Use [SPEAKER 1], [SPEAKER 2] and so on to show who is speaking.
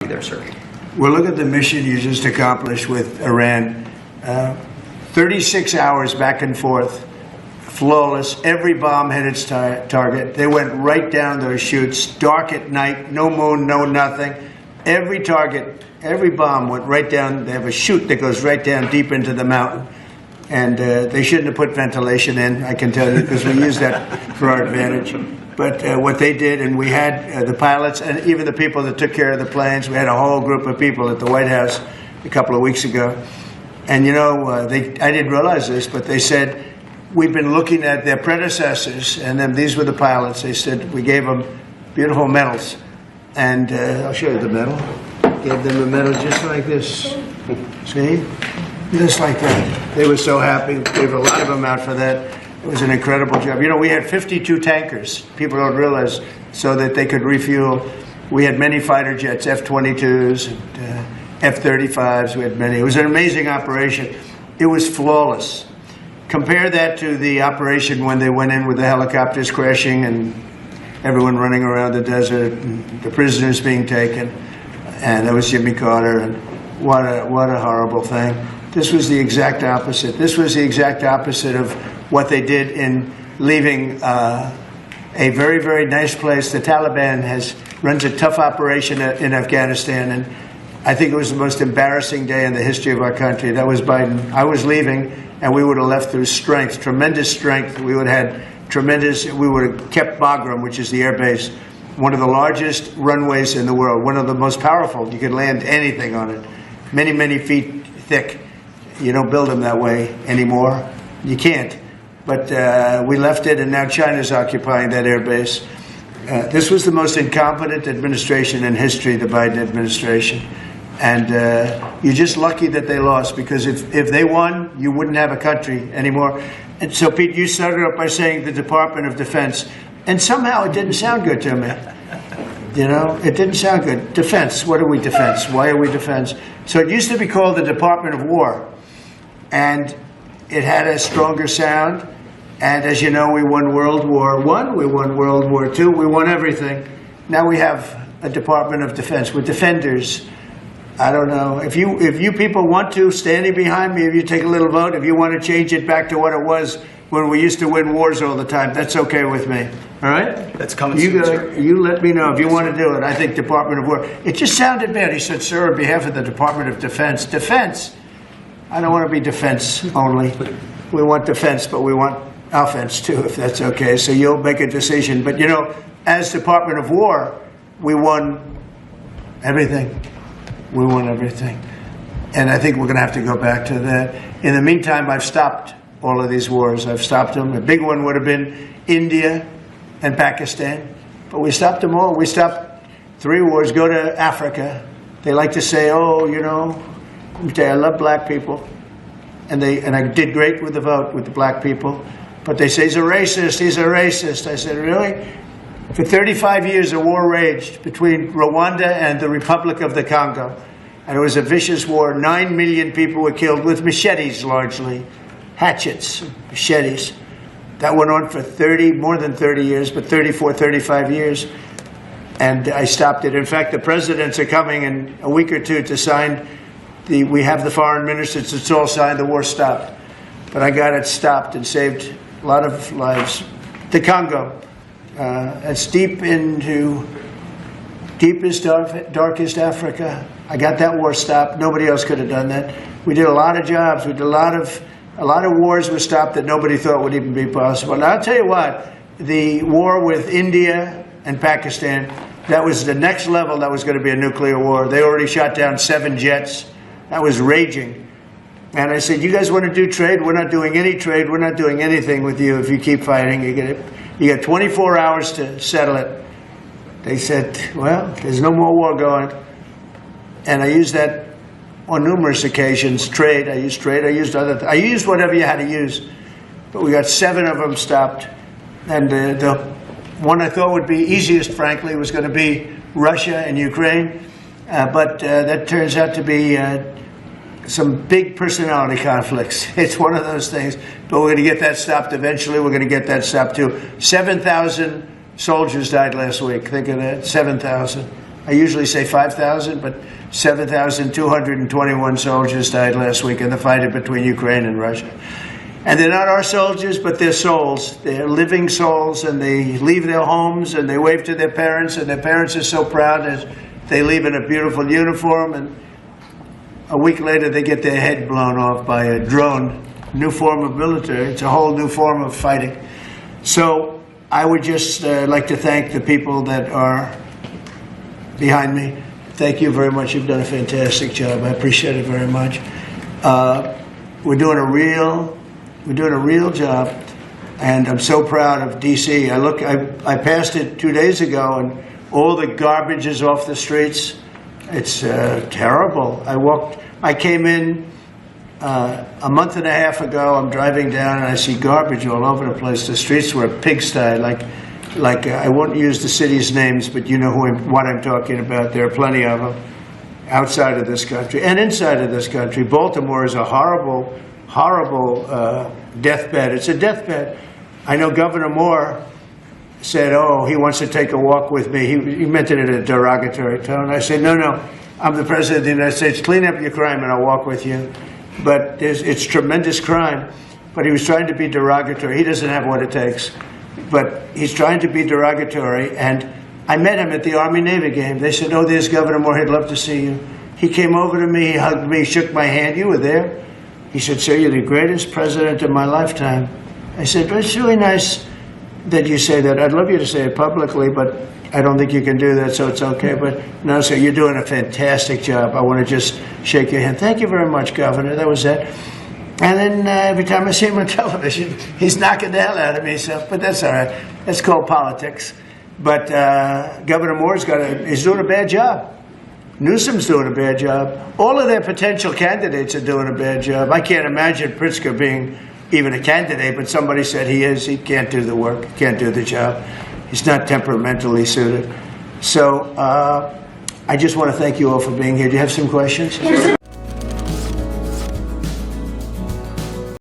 [SPEAKER 1] there, sir?
[SPEAKER 2] Well, look at the mission you just accomplished with Iran. 36 hours back and forth, flawless. Every bomb hit its target. They went right down those chutes, dark at night, no moon, no nothing. Every target, every bomb went right down. They have a chute that goes right down deep into the mountain. And they shouldn't have put ventilation in, I can tell you, because we use that for our advantage. But what they did, and we had the pilots and even the people that took care of the planes, we had a whole group of people at the White House a couple of weeks ago. And, you know, I didn't realize this, but they said, we've been looking at their predecessors, and then these were the pilots. They said, we gave them beautiful medals. And I'll show you the medal. Gave them a medal just like this. See? Just like that. They were so happy. Gave a lot of them out for that. It was an incredible job. You know, we had 52 tankers. People don't realize, so that they could refuel. We had many fighter jets, F-22s, and F-35s. We had many. It was an amazing operation. It was flawless. Compare that to the operation when they went in with the helicopters crashing and everyone running around the desert, and the prisoners being taken. And that was Jimmy Carter. And what a horrible thing. This was the exact opposite. This was the exact opposite of what they did in leaving a very, very nice place. The Taliban runs a tough operation in Afghanistan, and I think it was the most embarrassing day in the history of our country. That was Biden. I was leaving, and we would have left through strength, tremendous strength. We would have had we would have kept Bagram, which is the air base, one of the largest runways in the world, one of the most powerful. You could land anything on it, many, many feet thick. You don't build them that way anymore. You can't. But we left it, and now China's occupying that air base. This was the most incompetent administration in history, the Biden administration. And you're just lucky that they lost, because if they won, you wouldn't have a country anymore. And so, Pete, you started up by saying the Department of Defense. And somehow it didn't sound good to me. You know, it didn't sound good. Defense, what are we defense? Why are we defense? So it used to be called the Department of War. And it had a stronger sound. And as you know, we won World War I, we won World War II, we won everything. Now we have a Department of Defense. We're defenders. I don't know. If you people want to, standing behind me, if you take a little vote, if you want to change it back to what it was when we used to win wars all the time, that's okay with me. All right?
[SPEAKER 1] That's coming soon, sir.
[SPEAKER 2] You let me know if you want to do it. I think Department of War. It just sounded bad. He said, sir, on behalf of the Department of Defense. Defense. I don't want to be defense only. We want defense, but we want offense too, if that's okay. So you'll make a decision. But, you know, as Department of War, we won everything. We won everything. And I think we're going to have to go back to that. In the meantime, I've stopped all of these wars. I've stopped them. A big one would have been India and Pakistan. But we stopped them all. We stopped 3 wars. Go to Africa. They like to say, oh, you know, let me tell you, I love black people. And I did great with the vote with the black people. But they say, he's a racist, he's a racist. I said, really? For 35 years, a war raged between Rwanda and the Republic of the Congo. And it was a vicious war. 9 million people were killed with machetes, largely. Hatchets, machetes. That went on for more than 30 years, but 34, 35 years. And I stopped it. In fact, the presidents are coming in a week or two to sign. We have the foreign ministers. It's all signed. The war stopped. But I got it stopped and saved a lot of lives. The Congo. It's deep into deepest, darkest Africa. I got that war stopped. Nobody else could have done that. We did a lot of jobs. We did a lot of wars were stopped that nobody thought would even be possible. And I'll tell you what, the war with India and Pakistan, that was the next level. That was going to be a nuclear war. They already shot down 7 jets. That was raging. And I said, you guys want to do trade? We're not doing any trade. We're not doing anything with you if you keep fighting. You got 24 hours to settle it. They said, well, there's no more war going. And I used that on numerous occasions. Trade, I used I used whatever you had to use. But we got 7 of them stopped. And the one I thought would be easiest, frankly, was going to be Russia and Ukraine. But that turns out to be some big personality conflicts. It's one of those things. But we're going to get that stopped eventually. We're going to get that stopped too. 7,000 soldiers died last week. Think of that, 7,000. I usually say 5,000, but 7,221 soldiers died last week in the fight between Ukraine and Russia. And they're not our soldiers, but they're souls. They're living souls, and they leave their homes, and they wave to their parents, and their parents are so proud as they leave in a beautiful uniform, and a week later they get their head blown off by a drone. New form of military. It's a whole new form of fighting. So I would just like to thank the people that are behind me. Thank you very much. You've done a fantastic job. I appreciate it very much. We're doing a real job, and I'm so proud of DC. I passed it 2 days ago, and all the garbage is off the streets. It's terrible. I came in a month and a half ago. I'm driving down, and I see garbage all over the place. The streets were a pigsty, like I won't use the city's names, but you know what I'm talking about. There are plenty of them outside of this country and inside of this country. Baltimore is a horrible deathbed. It's a deathbed. I know Governor Moore said, oh, he wants to take a walk with me. He meant it in a derogatory tone. I said, no, I'm the President of the United States. Clean up your crime and I'll walk with you. But it's tremendous crime. But he was trying to be derogatory. He doesn't have what it takes. But he's trying to be derogatory. And I met him at the Army-Navy game. They said, oh, there's Governor Moore. He'd love to see you. He came over to me. He hugged me, shook my hand. You were there. He said, sir, you're the greatest president of my lifetime. I said, well, it's really nice that you say that. I'd love you to say it publicly, but I don't think you can do that, so it's okay. But no, sir, you're doing a fantastic job. I want to just shake your hand. Thank you very much, Governor. That was it. And then every time I see him on television, he's knocking the hell out of me. So, but that's all right. That's called politics. But Governor Moore's he's doing a bad job. Newsom's doing a bad job. All of their potential candidates are doing a bad job. I can't imagine Pritzker being even a candidate, but somebody said he is. He can't do the work, can't do the job. He's not temperamentally suited. So I just want to thank you all for being here. Do you have some questions?